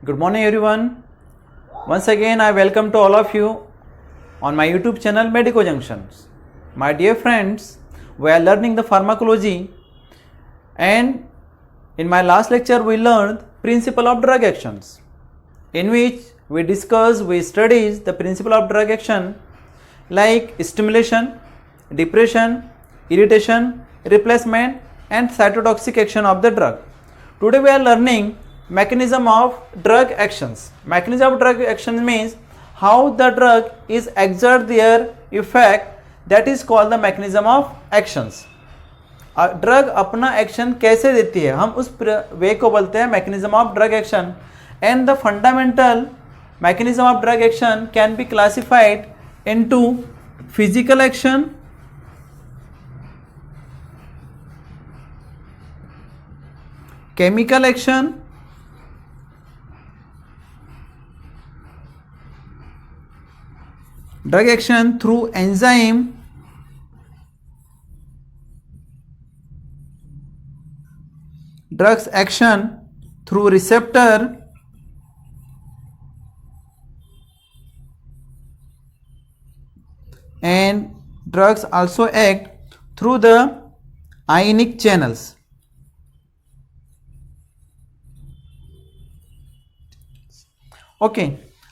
Good morning everyone. Once again I welcome to all of you on my YouTube channel Medico Junctions. My dear friends, we are learning the pharmacology, and in my last lecture we learned principle of drug actions, in which we studied the principle of drug action like stimulation, depression, irritation, replacement and cytotoxic action of the drug. Today we are learning mechanism of drug actions. Mechanism of drug action means how the drug is exert their effect, that is called the mechanism of actions. Drug अपना action कैसे देती है, हम उस वे को बोलते हैं mechanism of drug action. And the fundamental mechanism of drug action can be classified into physical action, chemical action, drug action through enzyme, drugs action through receptor, and drugs also act through the ionic channels. Okay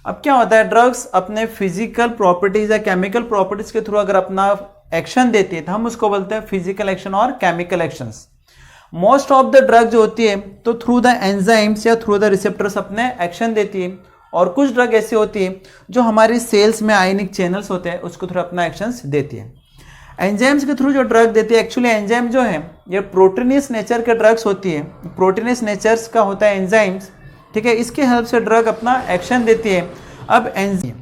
अब क्या होता है, drugs अपने physical properties या chemical properties के through अगर अपना action देती है तो हम उसको बोलते हैं फिजिकल एक्शन और chemical actions. Most of the drug जो होती है तो थ्रू द एंजाइम्स या थ्रू द रिसेप्टर्स अपने एक्शन देती है, और कुछ ड्रग ऐसी होती है जो हमारी सेल्स में आयनिक चैनल्स होते हैं उसको थ्रू अपना एक्शंस देती है. एंजाइम्स के थ्रू जो ड्रग देती है, एक्चुअली एंजाइम जो है ये प्रोटीनियस नेचर के ड्रग्स होती है, प्रोटीनियस नेचर्स का होता है एंजाइम्स, ठीक है. इसके हेल्प से ड्रग अपना एक्शन देती है. अब एंजाइम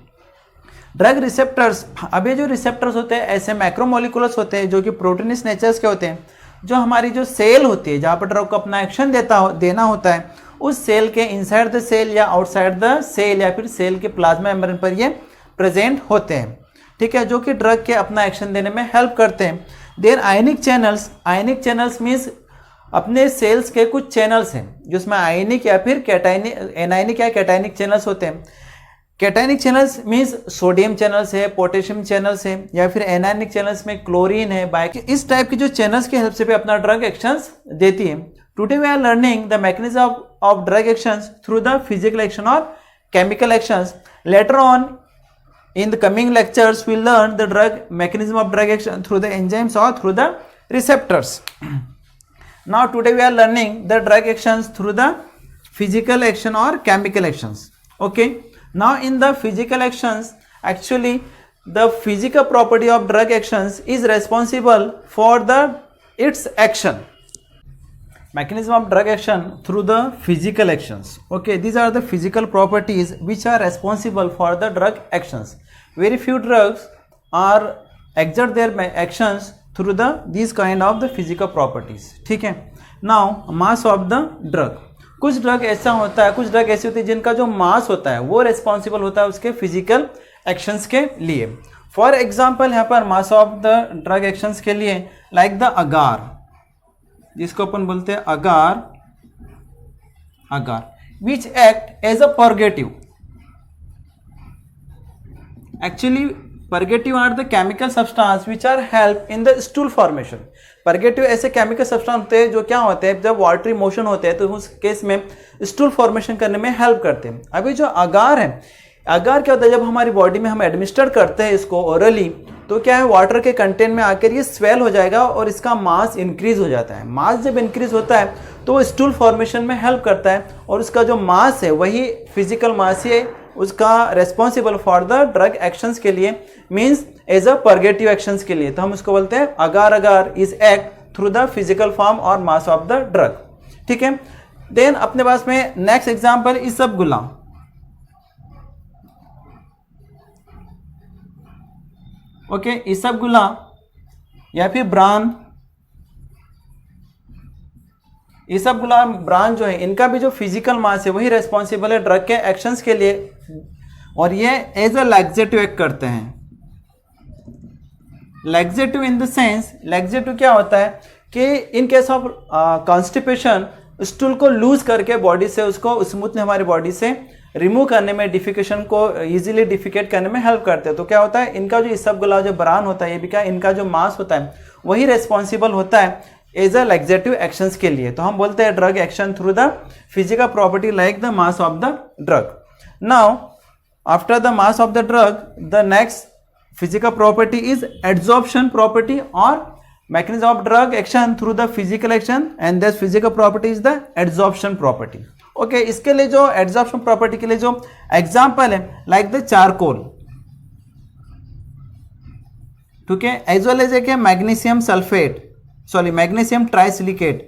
ड्रग रिसेप्टर्स, अब ये जो रिसेप्टर्स होते हैं ऐसे मैक्रोमोलिकुलस होते हैं जो कि प्रोटीनियस नेचर्स के होते हैं, जो हमारी जो सेल होती है जहाँ पर ड्रग को अपना एक्शन देना होता है उस सेल के इनसाइड द सेल या आउटसाइड द सेल या फिर सेल के प्लाज्मा मेम्ब्रेन पर ये प्रेजेंट होते हैं, ठीक है, जो कि ड्रग के अपना एक्शन देने में हेल्प करते हैं. देन आयनिक चैनल्स मीन्स अपने सेल्स के कुछ चैनल्स हैं जिसमें आयनिक या फिर एनायनिक या कैटायनिक चैनल्स होते हैं. Cationic channels means sodium channels है, पोटेशियम चैनल्स है, या फिर एनायनिक चैनल्स में क्लोरीन है, इस टाइप की जो चैनल्स की हेल्प से भी अपना ड्रग एक्शंस देती है. Today we are learning the mechanism of drug actions through the physical action और chemical actions. Later on in the coming lectures we learn the drug mechanism of drug action through the enzymes or through the receptors. Now today we are learning the drug actions through the physical action or chemical actions. Okay, now in the physical actions, actually the physical property of drug actions is responsible for its action. Mechanism of drug action through the physical actions. Okay, these are the physical properties which are responsible for the drug actions. Very few drugs are exert their actions through these kind of the physical properties, ठीक है. Now mass of the drug, कुछ drug ऐसा होता है, कुछ drug ऐसी होती है जिनका जो मास होता है वो रेस्पॉन्सिबल होता है उसके फिजिकल एक्शंस के लिए. फॉर एग्जाम्पल यहाँ पर mass of the drug actions के लिए लाइक द अगार, जिसको अपन बोलते हैं agar which act as a purgative. Actually purgative are the chemical substance which are help in the stool formation. Purgative ऐसे केमिकल सब्सटेंस होते हैं जो क्या होते हैं, जब वाटरी मोशन होते हैं तो उस केस में स्टूल फॉर्मेशन करने में हेल्प करते हैं. अभी जो अगार है, अगार क्या होता है, जब हमारी बॉडी में हम एडमिनिस्टर करते हैं इसको ओरली तो क्या है, वाटर के कंटेंट में आकर ये स्वेल हो जाएगा और इसका मास इंक्रीज हो जाता है. मास जब इंक्रीज होता है तो स्टूल फॉर्मेशन में हेल्प करता है, और उसका जो मास है वही फिजिकल मास ही उसका responsible for the drug actions के लिए, means as a purgative actions के लिए. तो हम उसको बोलते हैं agar is act through the physical form और मास ऑफ द ड्रग, ठीक है. देन अपने पास में नेक्स्ट एग्जाम्पल इसबगोला. ओके, इसबगोला या फिर ब्रान, इसबगोला ब्रान जो है इनका भी जो फिजिकल मास है वही रेस्पॉन्सिबल है ड्रग के एक्शंस के लिए, और ये एज अ लैक्सेटिव एक्ट करते हैं. Laxative in the sense, laxative क्या होता है कि in case of constipation stool को लूज करके बॉडी से उसको स्मूथली हमारी बॉडी से रिमूव करने में, डिफिकेशन को इजीली डिफिकेट करने में हेल्प करते हैं। तो क्या होता है, इनका जो इसबगोला जो ब्रान होता है, ये भी क्या, इनका जो मास होता है वही रेस्पॉन्सिबल होता है एज अ लैक्सेटिव एक्शंस के लिए। तो हम बोलते हैं drug action through the physical property like the mass of the drug. Now after the mass of the drug, the next physical property is adsorption property और mechanism of drug action through the physical action, and this physical property is the adsorption property. Okay, इसके लिए जो adsorption property के लिए जो example है like the charcoal, ठीक है, as well as एक है magnesium sulfate, sorry magnesium trisilicate।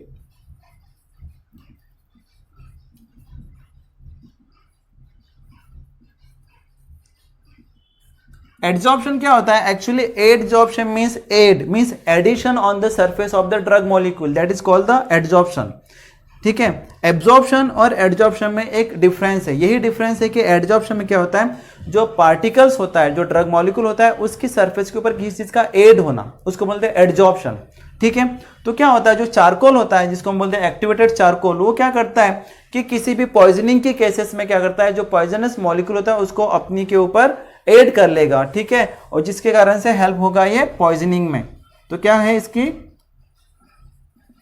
Adsorption क्या होता है, actually adsorption means addition on the surface of the drug molecule, that is called the adsorption. ठीक है, एब्जॉर्प्शन और एड्सॉर्प्शन में एक डिफरेंस है। यही डिफरेंस है कि एड्सॉर्प्शन में क्या होता है, जो पार्टिकल्स होता है, जो ड्रग मॉलिक्यूल होता है, उसकी सरफेस के ऊपर किसी चीज का एड होना, उसको बोलते हैं एड्सॉर्प्शन। ठीक है, तो क्या होता है, जो चारकोल होता है जिसको हम बोलते हैं एक्टिवेटेड चारकोल, वो क्या करता है कि किसी भी पॉइजनिंग के केसेस में क्या करता है, जो पॉइजनस मॉलिक्यूल होता है उसको अपनी के ऊपर एड कर लेगा। ठीक है, और जिसके कारण से हेल्प होगा ये पॉइजनिंग में। तो क्या है इसकी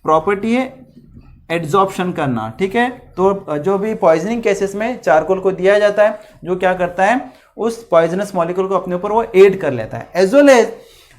प्रॉपर्टी है, एड्सॉर्प्शन करना। ठीक है, तो जो भी पॉइजनिंग केसेस में चारकोल को दिया जाता है, जो क्या करता है, उस पॉइजनस मॉलिक्यूल को अपने ऊपर वो एड कर लेता है। एज वेल एज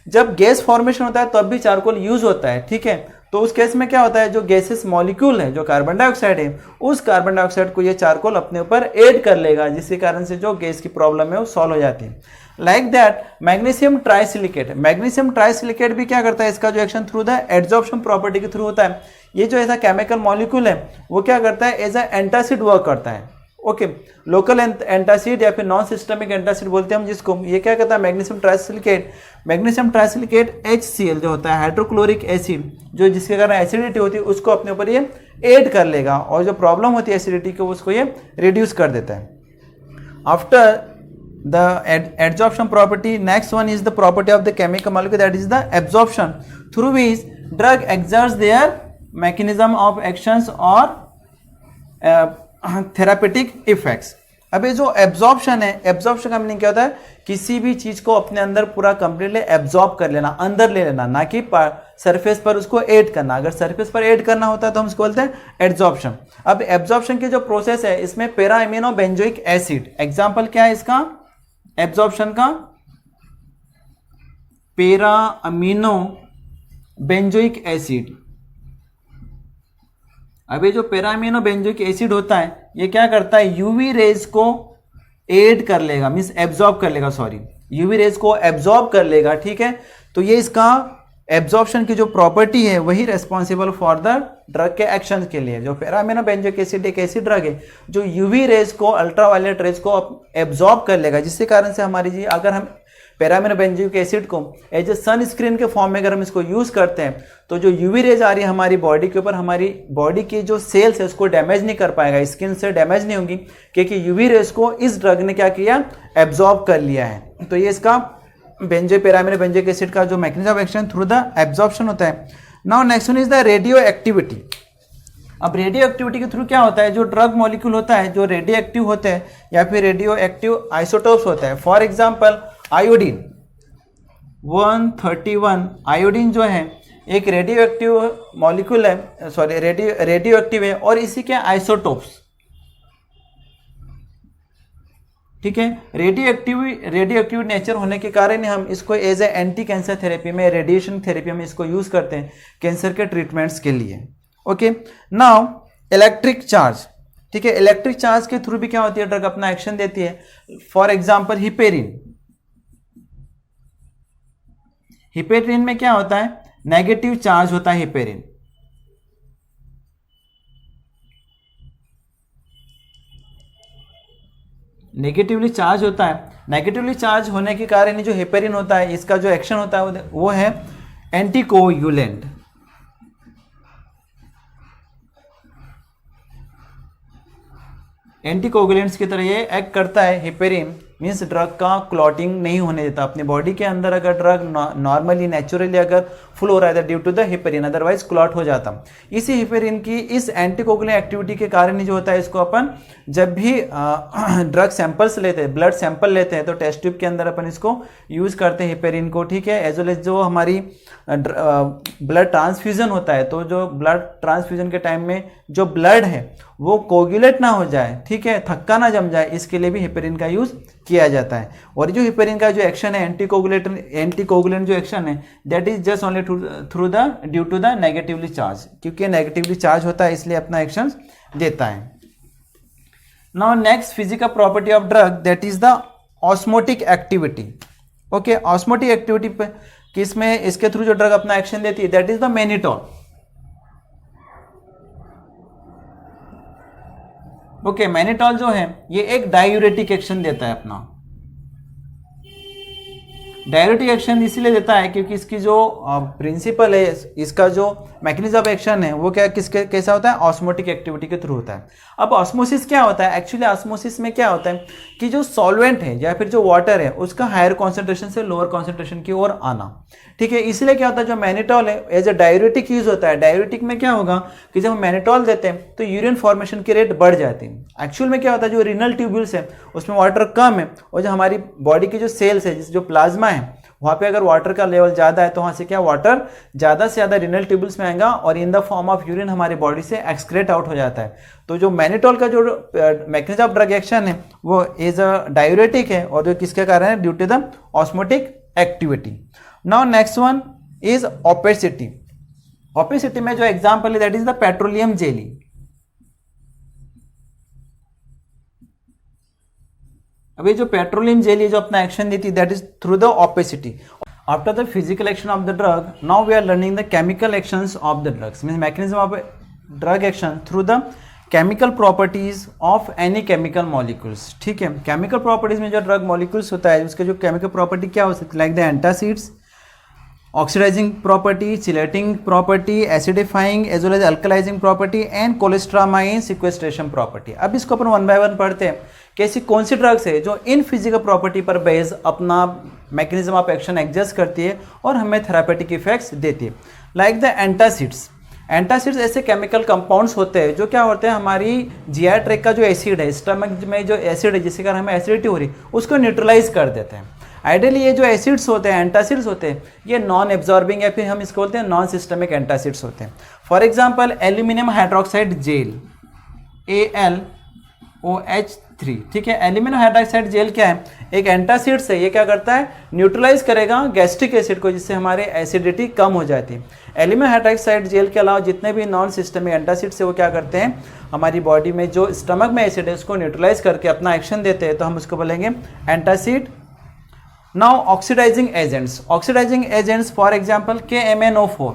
जब गैस फॉर्मेशन होता है तब भी चारकोल यूज होता है। ठीक है, तो उस केस में क्या होता है, जो गैसेस मॉलिक्यूल है, जो कार्बन डाइऑक्साइड है, उस कार्बन डाइऑक्साइड को ये चारकोल अपने ऊपर ऐड कर लेगा, जिसके कारण से जो गैस की प्रॉब्लम है वो सॉल्व हो जाती है। Like that magnesium trisilicate, magnesium trisilicate भी क्या करता है, इसका जो action through the adsorption property के थ्रू होता है। ये जो ऐसा केमिकल मॉलिक्यूल है वो क्या करता है, एज अ एंटासिड वर्क करता है। ओके, लोकल एंटासिड या फिर नॉन सिस्टमिक एंटासिड बोलते हैं हम जिसको, ये क्या करता है, magnesium trisilicate, magnesium trisilicate HCl जो होता है हाइड्रोक्लोरिक एसिड, जो जिसके कारण एसिडिटी होती है उसको अपने ऊपर ये ऐड कर लेगा, और जो प्रॉब्लम होती है एसिडिटी को उसको ये रिड्यूस कर देता है। After the adsorption property, next one is the property of the chemical molecule, that is the absorption through which drug exerts there mechanism of actions और थेरापेटिक इफेक्ट्स। अब ये जो एब्जॉर्प्शन है, एब्जॉर्प्शन का मीनिंग क्या होता है, किसी भी चीज को अपने अंदर पूरा कंप्लीटली एब्जॉर्ब कर लेना, अंदर ले लेना, ना कि सरफेस पर उसको ऐड करना। अगर सरफेस पर ऐड करना होता है तो हम इसको बोलते हैं एब्जॉर्प्शन। अब एब्जॉर्प्शन की जो प्रोसेस है, इसमें para amino benzoic acid, example क्या है इसका एब्जॉर्प्शन का, पैरा अमीनो बेंजोइक एसिड। अब ये जो पैरा अमीनो बेंजोइक एसिड होता है, ये क्या करता है, यूवी रेज को एड कर लेगा, मींस एब्जॉर्ब कर लेगा, सॉरी यूवी रेज को एब्जॉर्ब कर लेगा। ठीक है, तो ये इसका एब्जॉर्प्शन की जो प्रॉपर्टी है वही रेस्पॉन्सिबल फॉर द ड्रग के एक्शन के लिए। जो पैरा अमीनो बेंजोइक एसिड एक ऐसी ड्रग है जो यूवी रेज को, अल्ट्रावायलेट रेज को एब्जॉर्ब कर लेगा, जिसके कारण से हमारी जी, अगर हम पैरा अमीनो बेंजोइक एसिड को एज ए सन स्क्रीन के फॉर्म में अगर हम इसको यूज करते हैं, तो जो यूवी रेज आ रही है हमारी बॉडी के ऊपर, हमारी बॉडी की जो सेल्स है उसको डैमेज नहीं कर पाएगा, स्किन से डैमेज नहीं होगी, क्योंकि यूवी रेज को इस ड्रग ने क्या किया, एब्जॉर्ब कर लिया है। तो ये इसका पैरा अमीनो बेंजोइक एसिड का जो mechanism of action through the absorption होता है। Now next one is the radio activity. अब रेडियो एक्टिविटी के थ्रू क्या होता है, जो ड्रग मॉलिक्यूल होता है जो रेडियो एक्टिव होते हैं या फिर रेडियो एक्टिव आइसोटोप्स होता है। फॉर एग्जाम्पल आयोडीन 131, आयोडीन जो है एक रेडियो एक्टिव मॉलिक्यूल है, सॉरी रेडियो एक्टिव है, और इसी के आइसोटोप्स। ठीक है, रेडियो एक्टिव नेचर होने के कारण हम इसको as a anti cancer therapy में, रेडिएशन थेरेपी में इसको यूज करते हैं कैंसर के ट्रीटमेंट्स के लिए। Okay, now electric charge. ठीक है, इलेक्ट्रिक चार्ज के थ्रू भी क्या होती है, ड्रग अपना एक्शन देती है। फॉर एग्जांपल हिपेरिन, हिपेरिन में क्या होता है, नेगेटिव चार्ज होता है हिपेरिन। नेगेटिवली चार्ज होता है, नेगेटिवली चार्ज होने के कारण जो हिपेरिन होता है, इसका जो एक्शन होता है वो है एंटीकोगुलेंट। एंटीकोगुलेंट्स की तरह ये एक्ट करता है हिपेरिन मीन्स ड्रग का क्लॉटिंग नहीं होने देता अपनी बॉडी के अंदर। अगर ड्रग नॉर्मली नेचुरली अगर फुल हो रहा है due to the heparin, otherwise clot हो जाता। इसी हिपेरिन की इस एंटीकोगुलेंट एक्टिविटी के कारण ही जो होता है, इसको अपन जब भी ड्रग सैंपल्स लेते हैं, ब्लड सैंपल लेते हैं, तो टेस्ट ट्यूब के अंदर अपन इसको यूज करते हैं हिपेरिन को, ठीक है। एज वेल एज जो हमारी ब्लड ट्रांसफ्यूजन होता है, तो जो ब्लड ट्रांसफ्यूजन के टाइम में जो ब्लड है वो कोगुलेट ना हो जाए, ठीक है, थक्का ना जम जाए, इसके लिए भी हिपेरिन का यूज किया जाता है। और जो हिपेरिन का जो एक्शन है, एंटीकोगुलेंट जो एक्शन है, that is just only through the due to the negatively charge, क्योंकि नेगेटिवली चार्ज होता है इसलिए अपना एक्शन देता है। Now next physical property of drug, that is the osmotic activity. Okay, osmotic activity पे किसमें, इसके थ्रू जो ड्रग अपना एक्शन देती है, that is the mannitol. Okay, mannitol जो है ये एक डायूरेटिक एक्शन देता है अपना। डायूरेटिक एक्शन इसीलिए देता है क्योंकि इसकी जो प्रिंसिपल है, इसका जो मैकेनिज्म ऑफ एक्शन है वो क्या कैसा होता है, ऑस्मोटिक एक्टिविटी के थ्रू होता है। अब ऑस्मोसिस क्या होता है, एक्चुअली ऑस्मोसिस में क्या होता है कि जो सॉल्वेंट है या फिर जो वाटर है उसका हायर कॉन्सेंट्रेशन से लोअर कॉन्सेंट्रेशन की ओर आना, ठीक है। इसलिए क्या होता है, जो मैनिटोल है एज ए डायूरेटिक यूज होता है। डायूरेटिक में क्या होगा कि जब हम मैनिटोल देते हैं तो यूरिन फॉर्मेशन की रेट बढ़ जाती है। एक्चुअल में क्या होता है, जो रीनल ट्यूब्यूल्स है उसमें वाटर कम है, और जो हमारी बॉडी की जो सेल्स है, जो प्लाज्मा है, वहाँ पे अगर वाटर का लेवल ज़्यादा है तो वहाँ से क्या वाटर ज़्यादा से ज़्यादा रीनल ट्यूब्यूल्स में आएगा और in the form of urine हमारी बॉडी से एक्सक्रेट आउट हो जाता है। तो जो मैनिटोल का जो मैकेनिज्म ऑफ ड्रग एक्शन है वो एज अ डायूरेटिक है, और जो किसके कारण है, due to the osmotic activity. Now next one is opacity. Opacity में जो एग्जाम्पल है that is the petroleum jelly. अभी जो पेट्रोलियम जेली जो अपना एक्शन देती है that is through the opacity. After the physical action of the drug, now we are learning the chemical actions of the drug, means mechanism of drug action through the chemical properties of any chemical molecules, ठीक है। Chemical properties में जो drug molecules होता है उसके जो chemical property क्या हो सकती है, like the antacids, oxidizing property, chelating property, acidifying as well as alkalizing property and cholestyramine sequestration property. अब इसको अपन वन बाय वन पढ़ते हैं कि ऐसी कौन सी ड्रग्स है जो इन फिजिकल प्रॉपर्टी पर बेस अपना मैकेनिज्म ऑफ एक्शन एडजस्ट करती है और हमें थेरापेटिक इफेक्ट्स देती है। Like the antacids. एंटासिड्स ऐसे केमिकल कंपाउंड्स होते हैं जो क्या होते हैं, हमारी जीआई ट्रैक्ट का जो एसिड है, स्टमक में जो एसिड है जिसके कारण हमें एसिडिटी हो रही उसको न्यूट्रलाइज कर देते हैं। आइडियली ये जो एसिड्स होते हैं, एंटासिड्स होते हैं, ये नॉन एब्जॉर्बिंग या फिर हम इसको बोलते हैं नॉन सिस्टमिक एंटासिड्स होते हैं। For example aluminium hydroxide gel, AlOH3, ठीक है। एल्यूमिनियम हाइड्रोक्साइड जेल क्या है, एक एंटासिड है। ये क्या करता है, न्यूट्रलाइज करेगा गैस्ट्रिक एसिड को, जिससे हमारे एसिडिटी कम हो जाती है। एल्यूमिनियम हाइड्रोक्साइड जेल के अलावा जितने भी नॉन सिस्टमिक एंटासिड है वो क्या करते हैं, हमारी बॉडी में जो स्टमक में एसिड है उसको न्यूट्रलाइज करके अपना एक्शन देते हैं, तो हम उसको बोलेंगे antacid. Now oxidizing agents. Oxidizing agents for example KMnO4।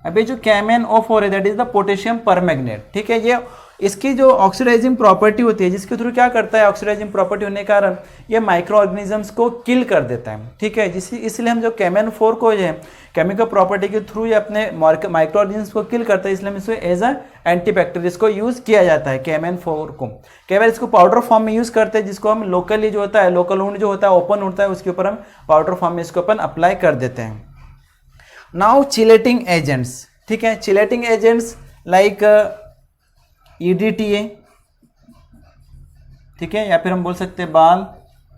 अभी जो KMnO4 है that is the potassium permanganate, ठीक है। ये इसकी जो ऑक्सीडाइजिंग प्रॉपर्टी होती है जिसके थ्रू क्या करता है, ऑक्सीडाइजिंग प्रॉपर्टी होने के कारण ये माइक्रो ऑर्गेनिजम्स को किल कर देता है, ठीक है। इसलिए हम जो KMnO4 को जो है केमिकल प्रॉपर्टी के थ्रू ये अपने माइक्रो ऑर्गेनिजम्स को किल करता है, इसलिए हम इसको एज अ एंटीबैक्टीरियल को यूज किया जाता है KMnO4 को। केवल इसको पाउडर फॉर्म में यूज करते हैं, जिसको हम लोकली जो होता है, लोकल वुंड जो होता है ओपन होता है उसके ऊपर हम पाउडर फॉर्म में इसको अपन अप्लाई कर देते हैं। नाउ चिलेटिंग एजेंट्स, ठीक है। चिलेटिंग एजेंट्स लाइक EDTA, ठीक है, या फिर हम बोल सकते हैं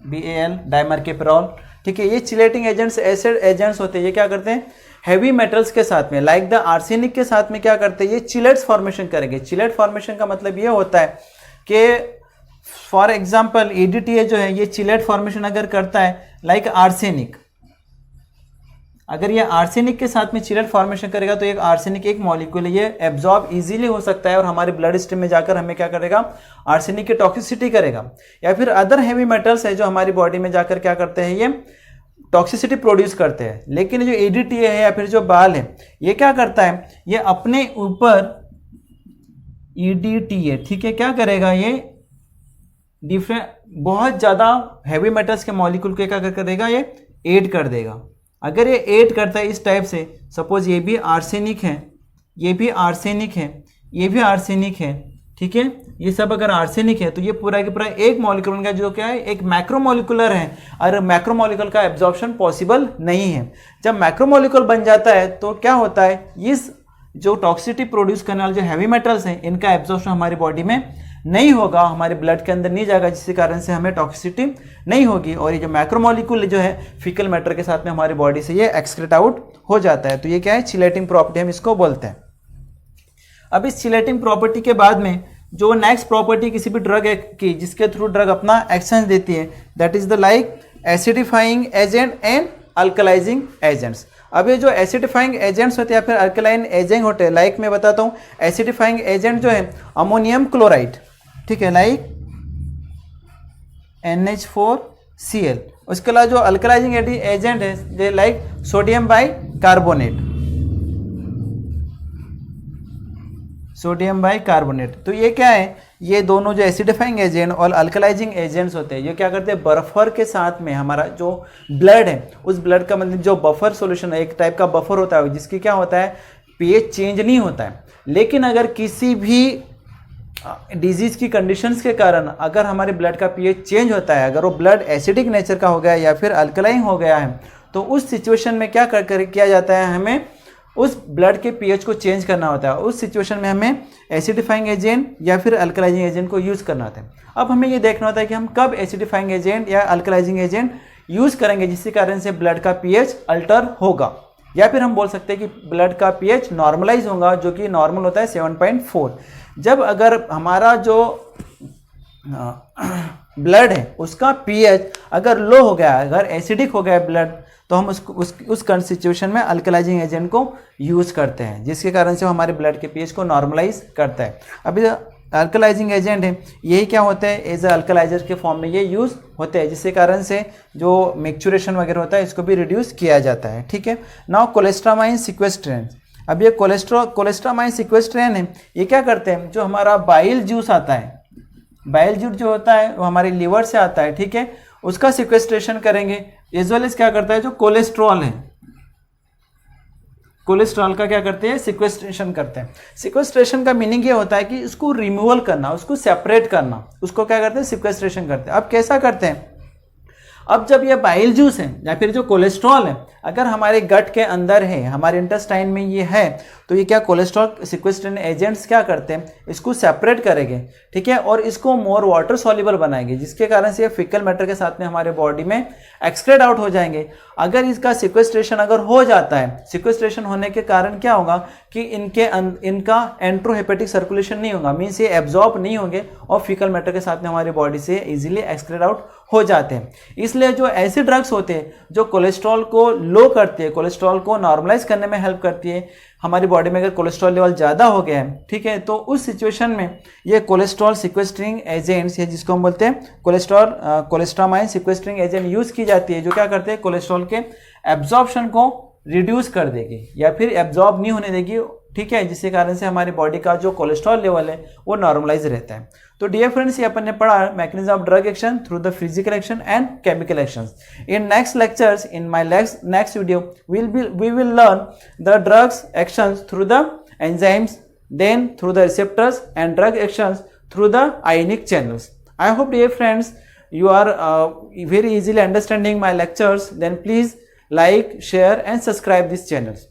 BAL डाइमरकेपिरोल, ठीक है। ये चिलेटिंग एजेंट्स एसिड एजेंट्स होते हैं। ये क्या करते हैं, हैवी मेटल्स के साथ में लाइक द आर्सेनिक के साथ में क्या करते हैं, ये चिलेट्स फॉर्मेशन करेंगे। चिलेट फॉर्मेशन का मतलब ये होता है कि फॉर एग्जांपल EDTA जो है ये चिलेट फॉर्मेशन अगर करता है लाइक आर्सेनिक, अगर ये आर्सेनिक के साथ में चिलेट फॉर्मेशन करेगा तो एक आर्सेनिक एक मॉलिक्यूल है, ये एब्जॉर्ब इजीली हो सकता है और हमारे ब्लड स्ट्रीम में जाकर हमें क्या करेगा, आर्सेनिक की टॉक्सिसिटी करेगा। या फिर अदर हैवी मेटल्स है जो हमारी बॉडी में जाकर क्या करते हैं, ये टॉक्सिसिटी प्रोड्यूस करते हैं। लेकिन जो EDTA है या फिर जो बाल है ये क्या करता है, ये अपने ऊपर EDTA, ठीक है, क्या करेगा, ये डिफरेंट बहुत ज़्यादा हैवी मेटल्स के मॉलिक्यूल को क्या करेगा, ये ऐड कर देगा। अगर ये ऐड करता है इस टाइप से, सपोज ये भी आर्सेनिक है, ये भी आर्सेनिक है, ये भी आर्सेनिक है, ठीक है, ये सब अगर आर्सेनिक है तो ये पूरा की पूरा एक मॉलिक्यूल का जो क्या है एक मैक्रोमोलिकुलर है, और मैक्रोमोलिकुलर का एब्जॉर्प्शन पॉसिबल नहीं है। जब मैक्रोमोलिकुलर बन जाता है तो क्या होता है, इस जो टॉक्सिसिटी प्रोड्यूस करने वाले जो हैवी मेटल्स हैं इनका एब्जॉर्प्शन हमारी बॉडी में नहीं होगा, हमारे ब्लड के अंदर नहीं जाएगा, जिसके कारण से हमें टॉक्सिसिटी नहीं होगी, और ये जो मैक्रोमोलिक्यूल जो है फीकल मैटर के साथ में हमारी बॉडी से ये एक्सक्रीट आउट हो जाता है। तो ये क्या है, चिलेटिंग प्रॉपर्टी हम इसको बोलते हैं। अब इस चिलेटिंग प्रॉपर्टी के बाद में जो नेक्स्ट प्रॉपर्टी किसी भी ड्रग की जिसके थ्रू ड्रग अपना एक्शन देती है, that is the like acidifying agent and alkalizing agents. अब ये जो एसिडिफाइंग एजेंट्स होते हैं या फिर अल्कलाइन एजेंट होते हैं, लाइक मैं बताता हूँ, एसिडिफाइंग एजेंट जो है अमोनियम क्लोराइड, ठीक है, लाइक NH4Cl। उसके अलावा जो अल्कलाइजिंग एजेंट है like sodium bicarbonate, sodium bicarbonate. तो ये क्या है, ये दोनों जो एसिडिफाइंग एजेंट और अल्कलाइजिंग एजेंट्स होते हैं ये क्या करते हैं, बफर के साथ में हमारा जो ब्लड है उस ब्लड का मतलब जो बफर सॉल्यूशन है, एक टाइप का बफर होता है जिसकी क्या होता है पीएच चेंज नहीं होता है। लेकिन अगर किसी भी डिजीज की कंडीशंस के कारण अगर हमारे ब्लड का पीएच चेंज होता है, अगर वो ब्लड एसिडिक नेचर का हो गया या फिर अल्कलाइन हो गया है, तो उस सिचुएशन में क्या किया जाता है, हमें उस ब्लड के पीएच को चेंज करना होता है। उस सिचुएशन में हमें एसिडिफाइंग एजेंट या फिर अल्कलाइजिंग एजेंट को यूज़ करना होता है। अब हमें ये देखना होता है कि हम कब एसिडिफाइंग एजेंट या अल्कलाइजिंग एजेंट यूज़ करेंगे जिसके कारण से ब्लड का पीएच अल्टर होगा, या फिर हम बोल सकते हैं कि ब्लड का पीएच नॉर्मलाइज होगा, जो कि नॉर्मल होता है 7.4। जब अगर हमारा जो ब्लड है उसका पीएच अगर लो हो गया, अगर एसिडिक हो गया ब्लड, तो हम उस सिचुएशन में अल्कलाइजिंग एजेंट को यूज़ करते हैं, जिसके कारण से हमारे ब्लड के पीएच को नॉर्मलाइज करता है। अभी अल्कलाइजिंग एजेंट है यही क्या होता है, एज अल्कलाइजर के फॉर्म में ये यूज़ होते हैं, जिसके कारण से जो मिक्सचुरेशन वगैरह होता है इसको भी रिड्यूस किया जाता है। ठीक है, नाउ कोलेस्ट्रामाइन सिक्वेस्ट्रेन। अब ये कोलेस्ट्रामाइन सिक्वेस्ट्रेन है, ये क्या करते हैं, जो हमारा बाइल जूस आता है, बाइल जूस जो होता है वो हमारे लीवर से आता है, ठीक है, उसका सिक्वेस्ट्रेशन करेंगे। एज वेल एज क्या करता है, जो कोलेस्ट्रॉल है, कोलेस्ट्रॉल का क्या करते हैं, सिक्वेस्ट्रेशन करते हैं। सिक्वेस्ट्रेशन का मीनिंग ये होता है कि इसको रिमूवल करना, उसको सेपरेट करना, उसको क्या करते हैं, सिक्वेस्ट्रेशन करते हैं। अब कैसा करते हैं, अब जब ये बाइल जूस है या फिर जो कोलेस्ट्रॉल है अगर हमारे गट के अंदर है, हमारे इंटेस्टाइन में ये है, तो ये क्या कोलेस्ट्रॉल सिक्वेस्ट्रेशन एजेंट्स क्या करते हैं, इसको सेपरेट करेंगे, ठीक है, और इसको मोर वाटर सॉल्युबल बनाएंगे, जिसके कारण से ये फीकल मैटर के साथ में हमारे बॉडी में एक्सक्रेट आउट हो जाएंगे। अगर इसका सिक्वेस्ट्रेशन अगर हो जाता है, सिक्वेस्ट्रेशन होने के कारण क्या होगा कि इनका एंट्रोहेपेटिक सर्कुलेशन नहीं होगा, मीन्स ये एब्जॉर्ब नहीं होंगे और फीकल मैटर के साथ में हमारी बॉडी से इजीली एक्सक्रेट आउट हो जाते हैं। इसलिए जो ऐसे ड्रग्स होते हैं जो कोलेस्ट्रॉल को लो करती है, कोलेस्ट्रॉल को नॉर्मलाइज करने में हेल्प करती है, हमारी बॉडी में अगर कोलेस्ट्रॉल लेवल ज़्यादा हो गया है, ठीक है, तो उस सिचुएशन में ये कोलेस्ट्रॉल सिक्वेस्ट्रिंग एजेंट्स है जिसको हम बोलते हैं कोलेस्ट्रामाइन सिक्वेस्ट्रिंग एजेंट यूज़ की जाती है, जो क्या करते हैं कोलेस्ट्रॉल के एब्जॉर्प्शन को रिड्यूस कर देगी या फिर एब्जॉर्ब नहीं होने देगी, ठीक है, जिसके कारण से हमारी बॉडी का जो कोलेस्ट्रॉल लेवल है वो नॉर्मलाइज रहता है। तो डियर फ्रेंड्स, ये अपन ने पढ़ा mechanism of drug action through the physical action and chemical actions. In next lectures, in my next video, we will learn the drugs actions through the enzymes, then through the receptors, and drug actions through the ionic channels. I hope, dear friends, you are very easily understanding my lectures. Then please like, share and subscribe these channels.